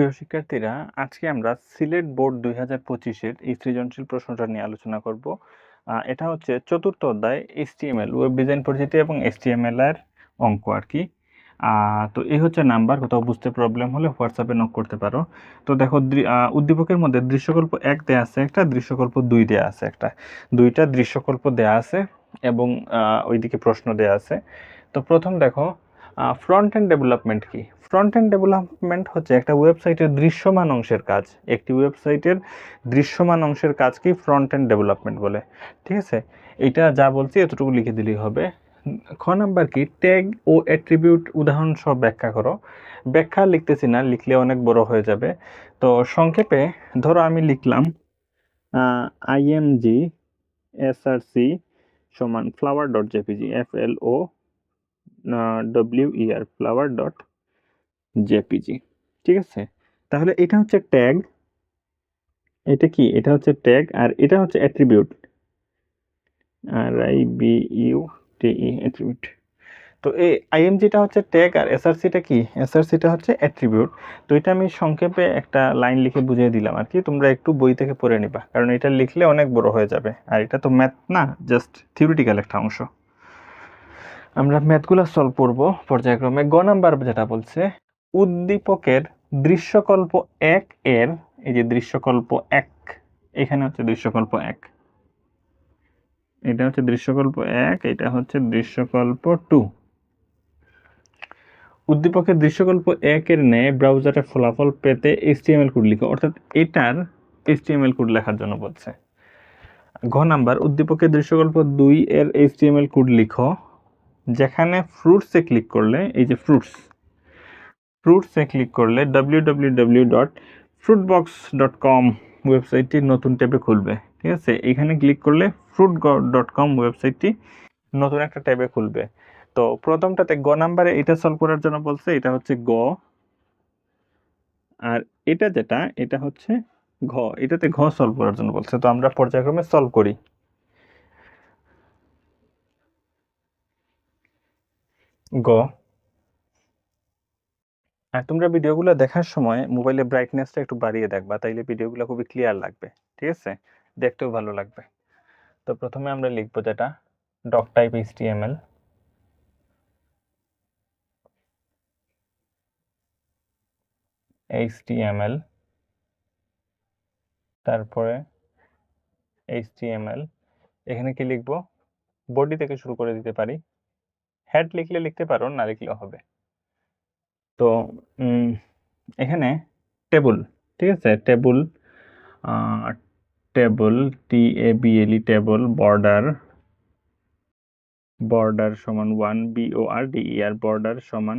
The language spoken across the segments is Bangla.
প্রিয় শিক্ষার্থীরা, আজকে আমরা সিলেট বোর্ড 2025-এর এই সৃজনশীল প্রশ্নটা নিয়ে আলোচনা করব। এটা হচ্ছে চতুর্থ অধ্যায় HTML, ওয়েব ডিজাইন পরিচিতি এবং HTML এর অঙ্ক আর কি। তো এই হচ্ছে নাম্বার। কোথাও বুঝতে প্রবলেম হলে হোয়াটসঅ্যাপে নক করতে পারো। তো দেখো, উদ্দীপকের মধ্যে দৃশ্যকল্প 1 দেয়া আছে একটা, দৃশ্যকল্প 2 দেয়া আছে একটা, দুইটা দৃশ্যকল্প দেয়া আছে এবং ওইদিকে প্রশ্ন দেয়া আছে। তো প্রথম দেখো, ফ্রন্ট এন্ড ডেভেলপমেন্ট কি? ফ্রন্ট এন্ড ডেভেলপমেন্ট হচ্ছে একটা ওয়েবসাইটের দৃশ্যমান অংশের কাজ। একটি ওয়েবসাইটের দৃশ্যমান অংশের কাজকেই ফ্রন্ট এন্ড ডেভেলপমেন্ট বলে। ঠিক আছে, এটা যা বলছি এতটুকু লিখে দিলেই হবে। খ নাম্বার কি? ট্যাগ ও অ্যাট্রিবিউট উদাহরণ সহ ব্যাখ্যা করো। ব্যাখ্যা লিখতেছি না, লিখলে অনেক বড় হয়ে যাবে। তো সংক্ষেপে ধরো আমি লিখলাম IMG SRC সমান flower dot JPG, FLOWER flower dot JPG. ঠিক আছে, তাহলে এটা হচ্ছে ট্যাগ, এটা কি? এটা হচ্ছে ট্যাগ, আর এটা হচ্ছে অ্যাট্রিবিউট, RIBUTE অ্যাট্রিবিউট। তো এই IMGটা হচ্ছে ট্যাগ আর SRCটা কি? SRCটা হচ্ছে অ্যাট্রিবিউট। তো এটা আমি সংক্ষেপে একটা লাইন লিখে বুঝিয়ে দিলাম আর কি, তোমরা একটু বই থেকে পড়ে নিবা, কারণ এটা লিখলে অনেক বড় হয়ে যাবে। আর এটা তো ম্যাথ না, জাস্ট থিওরিটিক্যাল একটা অংশ। আমরা ম্যাথগুলো সলভ করবো পর্যায়ক্রমে। গ নাম্বার যেটা বলছে, উদ্দীপকের দৃশ্যকল্প 1 এর, এই যে দৃশ্যকল্প 1, এখানে হচ্ছে দৃশ্যকল্প 1, এটা হচ্ছে দৃশ্যকল্প 1, এটা হচ্ছে দৃশ্যকল্প 2। উদ্দীপকের দৃশ্যকল্প 1 এর ন্যায় ব্রাউজারে ফলাফল পেতে HTML কোড লিখো, অর্থাৎ এটার HTML কোড লেখার জন্য বলছে। ঘ নাম্বার, উদ্দীপকের দৃশ্যকল্প 2 এর HTML কোড লিখো, যেখানে ফ্রুটসে ক্লিক করলে, এই যে ফ্রুটসে ক্লিক করলে www.fruitbox.com ওয়েবসাইটটি নতুন ট্যাবে খুলবে। ঠিক আছে, এখানে ক্লিক করলে fruit.com ওয়েবসাইটটি নতুন একটা ট্যাবে খুলবে। তো প্রথমটাতে গ নাম্বারে এটা সলভ করার জন্য বলছে, এটা হচ্ছে গ, আর এটা যেটা, এটা হচ্ছে ঘ, এটাতে ঘ সলভ করার জন্য বলছে। তো আমরা পর্যায়ক্রমে সলভ করি। গ, আর তোমরা ভিডিওগুলো দেখার সময় মোবাইলের ব্রাইটনেসটা একটু বাড়িয়ে দেখবা, তাইলে ভিডিওগুলো খুবই ক্লিয়ার লাগবে। ঠিক আছে, দেখতেও ভালো লাগবে। তো প্রথমে আমরা লিখবো যেটা ডক টাইপ HTML, তারপরে HTML, এখানে কি লিখবো? বডি থেকে শুরু করে দিতে পারি, হেড লিখলে লিখতে পারো, না লিখলেও হবে। তো এখানে টেবল, ঠিক আছে, টেবল, TABLE টেবল, বর্ডার সমান 1, BORDER, বর্ডার সমান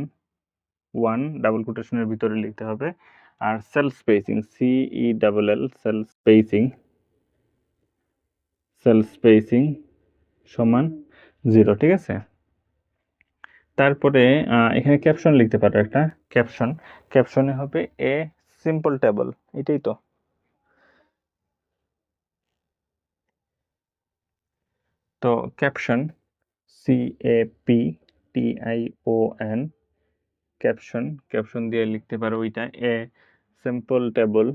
1 ডাবল কোটেশনের ভিতরে লিখতে হবে। আর cell spacing, CELL, cell spacing সমান 0। ঠিক আছে, তারপরে এখানে ক্যাপশন লিখতে পারো একটা, ক্যাপশনে হবে এ সিম্পল টেবল, এটাই তো। তো ক্যাপশন, CAPTION, ক্যাপশন দিয়ে লিখতে পারো ওইটা এ সিম্পল টেবল।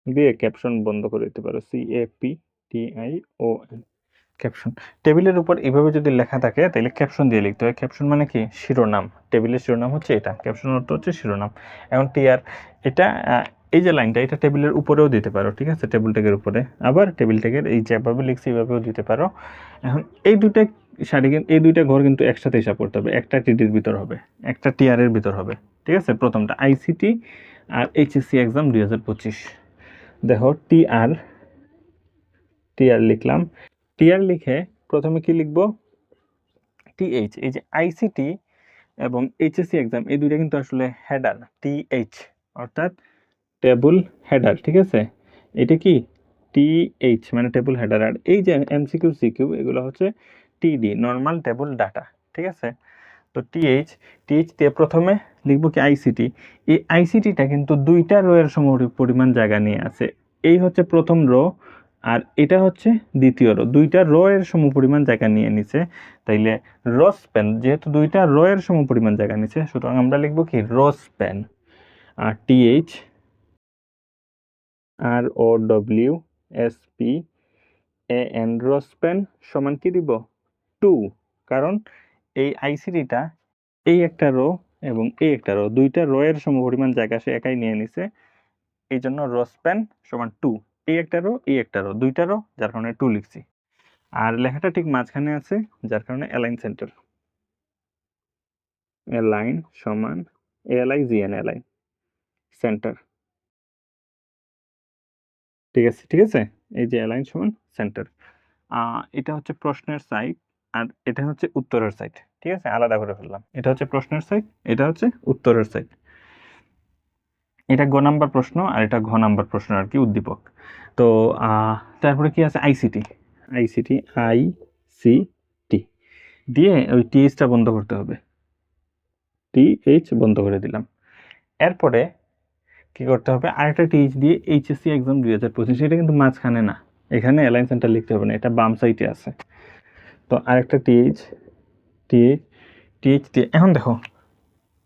দিয়ে ক্যাপশন বন্ধ করে দিতে পারো, CAPTION, ক্যাপশন। টেবিলের উপর এভাবে যদি লেখা থাকে তাহলে ক্যাপশন দিয়ে লিখতে হয়। ক্যাপশন মানে কি? শিরোনাম। টেবিলের শিরোনাম হচ্ছে এটা, ক্যাপশন অর্থ হচ্ছে শিরোনাম। এখন টিআর, এটা এই যে লাইনটা, এটা টেবিলের উপরেও দিতে পারো। ঠিক আছে, টেবিল ট্যাগের উপরে, আবার টেবিল ট্যাগের এই যেভাবে লিখছি এইভাবেও দিতে পারো। এখন এই দুইটা সারি, এই দুইটা ঘর কিন্তু একসাথে হিসাব করতে হবে, একটা টিডির ভিতর হবে, একটা টিআরের ভিতর হবে। ঠিক আছে, প্রথমটা ICT আর HSC এক্সাম 2025। দেখো টিআর লিখলাম, টিআর লিখে প্রথমে কি লিখব? TH, এই যে ICT এবং HSC এক্সাম, এই দুইটা কিন্তু আসলে হেডার, TH অর্থাৎ টেবল হেডার। ঠিক আছে, এটা কি? TH মানে টেবল হেডার। আর এই যে MCQ CQ এগুলো হচ্ছে TD, নর্মাল টেবল ডাটা। ঠিক আছে, তো TH দিয়ে প্রথমে লিখবো কি? ICT। এই ICTটা কিন্তু দুইটা রো এর সম পরিমাণ জায়গা নিয়ে আছে। এই হচ্ছে প্রথম রো, আর এটা হচ্ছে দ্বিতীয় রো, দুইটা রো এর সমপরিমাণ জায়গা নিয়ে নিছে। তাইলে রো স্প্যান, যেহেতু দুইটা রো এর সমপরিমাণ জায়গা নিছে, সুতরাং আমরা লিখব কি রো স্প্যান। আর TH ROWSPAN রো স্প্যান সমান কি দিব 2, কারণ এই আইসিটিটা এই একটা রো এবং এই একটা রো, দুইটা রো এর সমপরিমাণ জায়গা সে একাই নিয়ে নিছে, এই জন্য রো স্প্যান সমান 2। এই একটা রো এই একটা রো, দুইটা রো, যার কারণে 2 লিখছি। আর লেখাটা ঠিক মাঝখানে আছে, যার কারণে অ্যালাইন সেন্টার, অ্যালাইন সমান ALIGN অ্যালাইন সেন্টার। ঠিক আছে, ঠিক আছে, এই যে অ্যালাইন সমান সেন্টার। এটা হচ্ছে প্রশ্নের সাইড আর এটা হচ্ছে উত্তরের সাইড। ঠিক আছে, আলাদা করে ফেললাম, এটা হচ্ছে প্রশ্নের সাইড, এটা হচ্ছে উত্তরের সাইড। এটা গ নাম্বার প্রশ্ন আর এটা ঘ নাম্বার প্রশ্ন আর কি, উদ্দীপক। তো তারপরে কি আছে আইসিটি, আইসিটি দিয়ে ওই টিএইচটা বন্ধ করতে হবে, টিএইচ বন্ধ করে দিলাম। এরপরে কি করতে হবে, আরেকটা টিএইচ দিয়ে HSC এক্সাম 2025, এটা কিন্তু মাঝখানে না, এখানে অ্যালাইন সেন্টার লিখতে হবে না, এটা বাম সাইডে আছে। তো আরেকটা টিএইচ দিয়ে এখন দেখো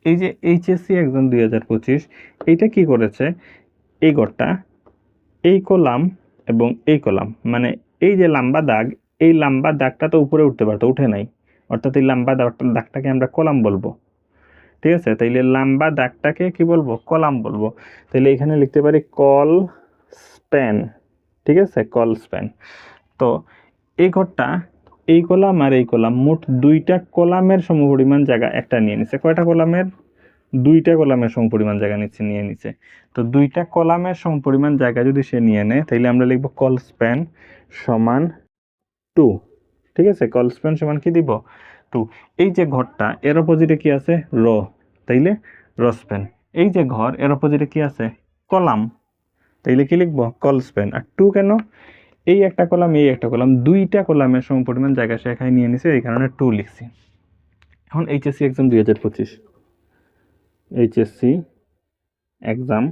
এই যে HSC এক্সাম 2025, এইটা কি করেছে, এই ঘরটা, এই কলাম এবং এই কলাম, মানে এই যে লম্বা দাগ, এই লম্বা দাগটা তো উপরে উঠতে পারতো, উঠে নাই, অর্থাৎ এই লম্বা দাগটাকে আমরা কলাম বলবো। ঠিক আছে, তাইলে লম্বা দাগটাকে কি বলবো, কলাম বলবো। তাইলে এখানে লিখতে পারি কল স্প্যান। ঠিক আছে, কল স্প্যান। তো এই ঘরটা, এই কলাম আর এই কলাম, মোট দুইটা কলামের সমপরিমাণ জায়গা একটা নিয়ে নিছে। কয়টা কলামের, দুইটা কলামের সমপরিমাণ জায়গা নিয়ে নিছে। তো দুইটা কলামের সমপরিমাণ জায়গা যদি সে নিয়ে নেয়, তাইলে আমরা লিখব কল স্প্যান সমান 2। ঠিক আছে, কল স্প্যান সমান কি দিব 2। এই যে ঘরটা, এর অপোজিটে কি আছে রো, তাইলে রো স্প্যান। এই যে ঘর, এর অপোজিটে কি আছে কলাম, তাইলে কি লিখবো কল স্প্যান। আর 2 কেন, এই একটা কলাম এই একটা কলাম, দুইটা কলামের সমপরিমাণ জায়গা সে এখানে নিয়ে নিছে, এই কারণে 2 লিখছি। এখন HSC এক্সাম 2025, HSC এক্সাম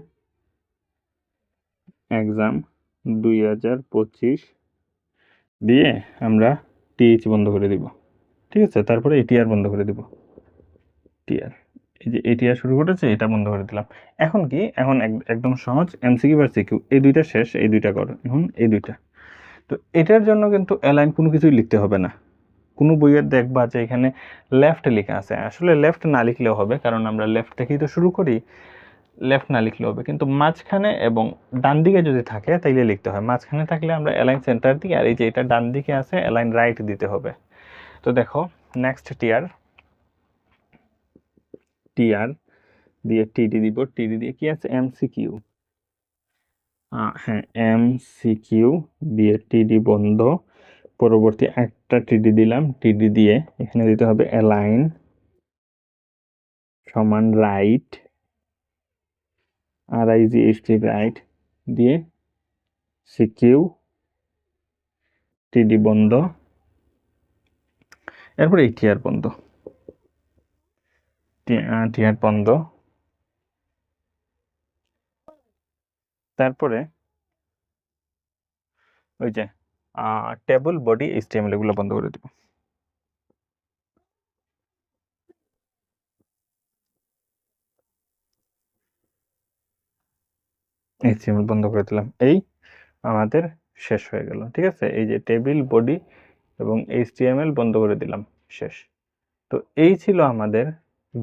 2025 দিয়ে আমরা TH বন্ধ করে দিব। ঠিক আছে, তারপরে ATR বন্ধ করে দিব, TR, এই যে ATR শুরু করেছে, এটা বন্ধ করে দিলাম। এখন কি, এখন একদম সহজ MCQ বা CQ, এই দুইটা শেষ, এই দুইটা করো এখন, এই দুইটা। তো এটার জন্য কিন্তু অ্যালাইন কোনো কিছুই লিখতে হবে না। কোনো বইয়ের দেখবা যে এখানে লেফট লেখা আছে, আসলে লেফট না লিখলেও হবে, কারণ আমরা লেফট থেকেই তো শুরু করি, লেফট না লিখলেও হবে। কিন্তু মাঝখানে এবং ডান দিকে যদি থাকে তাইলে লিখতে হয়, মাঝখানে থাকলে আমরা অ্যালাইন সেন্টার দিই, আর এই যে এটা ডান দিকে আছে অ্যালাইন রাইট দিতে হবে। তো দেখো নেক্সট টিআর দিয়ে টিডি দিব, টিডি দিয়ে কি আছে MCQ, হ্যাঁ MCQ দিয়ে টিডি বন্ধ, পরবর্তী একটা টিডি দিলাম, টিডি দিয়ে এখানে দিতে হবে অ্যালাইন সমান রাইট, RIGHT রাইট দিয়ে সিকিউ টিডি বন্ধ, এরপরে টিআর বন্ধ, টিআর বন্ধ। তারপরে ওই যে টেবল বডি HTML এগুলো বন্ধ করে দিব। HTML বন্ধ করে দিলাম, এই আমাদের শেষ হয়ে গেল। ঠিক আছে, এই যে টেবিল বডি এবং HTML বন্ধ করে দিলাম, শেষ। তো এই ছিল আমাদের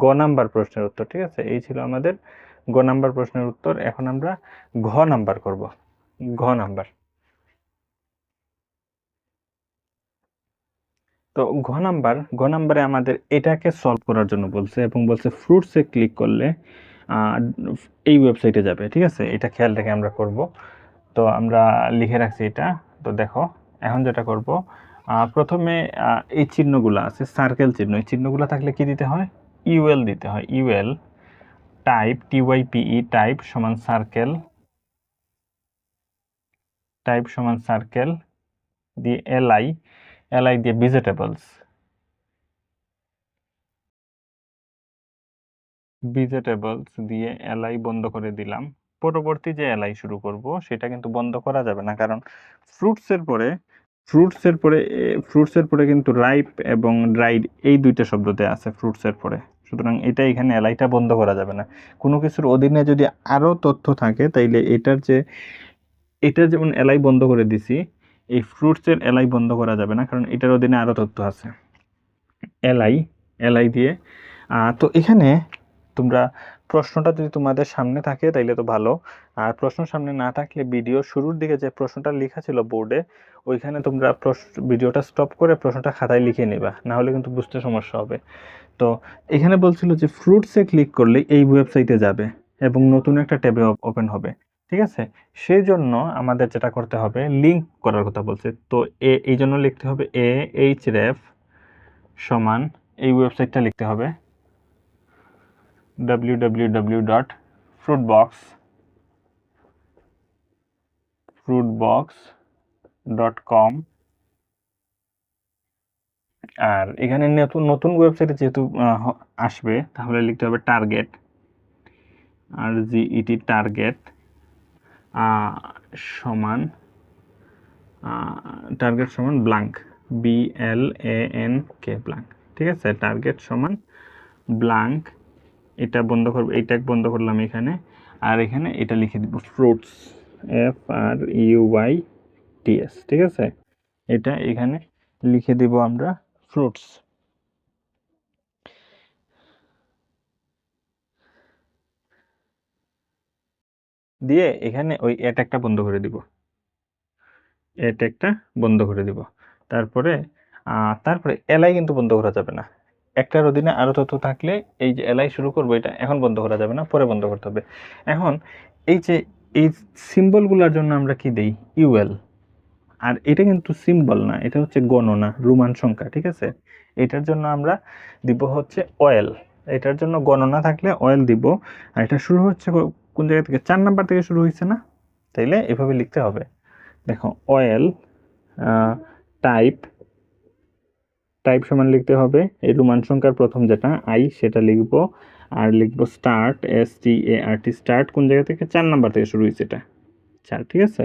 গ নাম্বার প্রশ্নের উত্তর। ঠিক আছে, এই ছিল আমাদের গ নাম্বার প্রশ্নের উত্তর। এখন আমরা ঘ নাম্বার করব, ঘ নাম্বার। তো ঘ নাম্বারে আমাদের এটাকে সলভ করার জন্য বলছে, এবং বলছে ফ্রুটসে ক্লিক করলে এই ওয়েবসাইটে যাবে। ঠিক আছে, এটা খেয়াল রেখে আমরা করব। তো আমরা লিখে রাখছি এটা। তো দেখো এখন যেটা করব, প্রথমে এই চিহ্নগুলো আছে, সার্কেল চিহ্ন, এই চিহ্নগুলো থাকলে কি দিতে হয়, ইউএল দিতে হয়। ইউএল টাইপ, TYPE টাইপ সমান সার্কেল, টাইপ সমান সার্কেল দিয়ে এলআই দিয়ে ভেজিটেবলস, দিয়ে এলআই বন্ধ করে দিলাম। পরবর্তী যে এলআই শুরু করব সেটা কিন্তু বন্ধ করা যাবে না, কারণ ফ্রুটসের পরে কিন্তু রাইপ এবং ড্রাইড এই দুইটা শব্দতে আছে ফ্রুটসের পরে। সুতরাং এটা এখানে এলআইটা বন্ধ করা যাবে না। কোনো কিছুর অধীনে যদি আরও তথ্য থাকে তাইলে এটার যেমন এলআই বন্ধ করে দিছি, এই ফ্রুটসের এলআই বন্ধ করা যাবে না, কারণ এটার অধীনে আরও তথ্য আছে। এলআই দিয়ে তো এখানে তোমরা প্রশ্নটা যদি তোমাদের সামনে থাকে তাইলে তো ভালো, আর প্রশ্ন সামনে না থাকলে ভিডিও শুরুর দিকে যে প্রশ্নটা লেখা ছিল বোর্ডে ওইখানে তোমরা ভিডিওটা স্টপ করে প্রশ্নটা খাতায় লিখে নেবা, না হলে কিন্তু বুঝতে সমস্যা হবে। তো এখানে বলছিল যে ফ্রুটসে ক্লিক করলে এই ওয়েবসাইটে যাবে এবং নতুন একটা ট্যাবে ওপেন হবে, ঠিক আছে? সেই জন্য আমাদের যেটা করতে হবে, লিঙ্ক করার কথা বলছে। তো এই জন্য লিখতে হবে ahref সমান এই ওয়েবসাইটটা লিখতে হবে www.fruitbox.com। আর এখানে নতুন ওয়েবসাইটে যেহেতু আসবে তাহলে লিখতে হবে টার্গেট, আর জিইটি টার্গেট সমান ব্ল্যাঙ্ক, BLANK ব্ল্যাঙ্ক, ঠিক আছে? টার্গেট সমান ব্ল্যাঙ্ক, এটা বন্ধ করব, এই ট্যাগ বন্ধ করলাম এখানে, আর এখানে এটা লিখে দিব ফ্রুটস, FRUITS, ঠিক আছে? এটা এখানে লিখে দিব আমরা ফ্রুটস। দিয়ে এখানে ওই এ ট্যাগটা বন্ধ করে দিব, তারপরে এলআই কিন্তু বন্ধ করা যাবে না। একটার অধীনে আরও তথ্য থাকলে এই যে এলআই শুরু করবো এটা এখন বন্ধ করা যাবে না, পরে বন্ধ করতে হবে। এখন এই সিম্বলগুলোর জন্য আমরা কি দেই? ইউএল। আর এটা কিন্তু সিম্বল না, এটা হচ্ছে গণনা, রোমান সংখ্যা, ঠিক আছে? এটার জন্য আমরা দিব হচ্ছে অয়েল। এটার জন্য গণনা থাকলে অয়েল দিব। আর এটা শুরু হচ্ছে কোন জায়গা থেকে? 4 নাম্বার থেকে শুরু হয়েছে না? তাইলে এভাবে লিখতে হবে। দেখো, অয়েল টাইপ সমান লিখতে হবে এই রোমান সংখ্যার প্রথম যেটা আই সেটা লিখবো, আর লিখবো স্টার্ট, START, স্টার্ট কোন জায়গা থেকে? 4 নাম্বার থেকে শুরু হয়েছে এটা, 4, ঠিক আছে?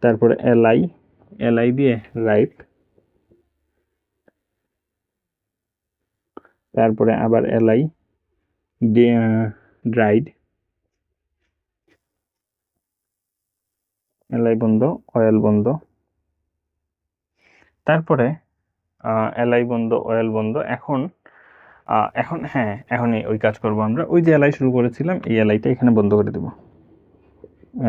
তারপরে এলআই দিয়ে রাইপ, তারপরে আবার এলআই ড্রাইড, এলআই বন্ধ, অয়েল বন্ধ, তারপরে এলআই বন্ধ, অয়েল বন্ধ। এখনই ওই কাজ করব আমরা। ওই যে এলআই শুরু করেছিলাম এই এলআইটা এখানে বন্ধ করে দেব,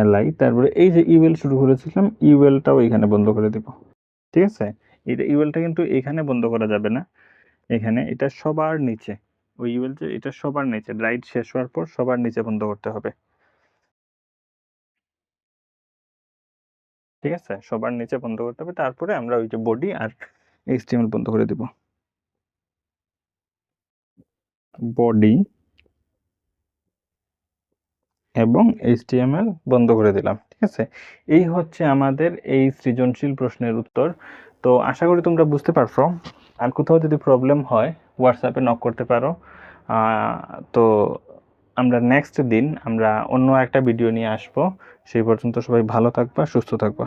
এলআই। তারপরে এই যে ইউএল শুরু করেছিলাম ইউএলটাও এখানে বন্ধ করে দেব, ঠিক আছে? এটা ইউএলটা কিন্তু এখানে বন্ধ করা যাবে না, এখানে এটা সবার নিচে, ওই ইউএল যে এটা সবার নিচে, রাইট শেষ হওয়ার পর সবার নিচে বন্ধ করতে হবে, ঠিক আছে? সবার নিচে বন্ধ করতে হবে। তারপরে আমরা ওই যে বডি আর HTML বন্ধ করে দেব, বডি এবং HTML বন্ধ করে দিলাম, ঠিক আছে? এই হচ্ছে আমাদের এই সৃজনশীল প্রশ্নের উত্তর। তো আশা করি তোমরা বুঝতে পারছো। আর কোথাও যদি প্রবলেম হয় হোয়াটসঅ্যাপে নক করতে পারো। তো আমরা নেক্সট দিন আমরা অন্য একটা ভিডিও নিয়ে আসবো। সেই পর্যন্ত সবাই ভালো থাকবা, সুস্থ থাকবা।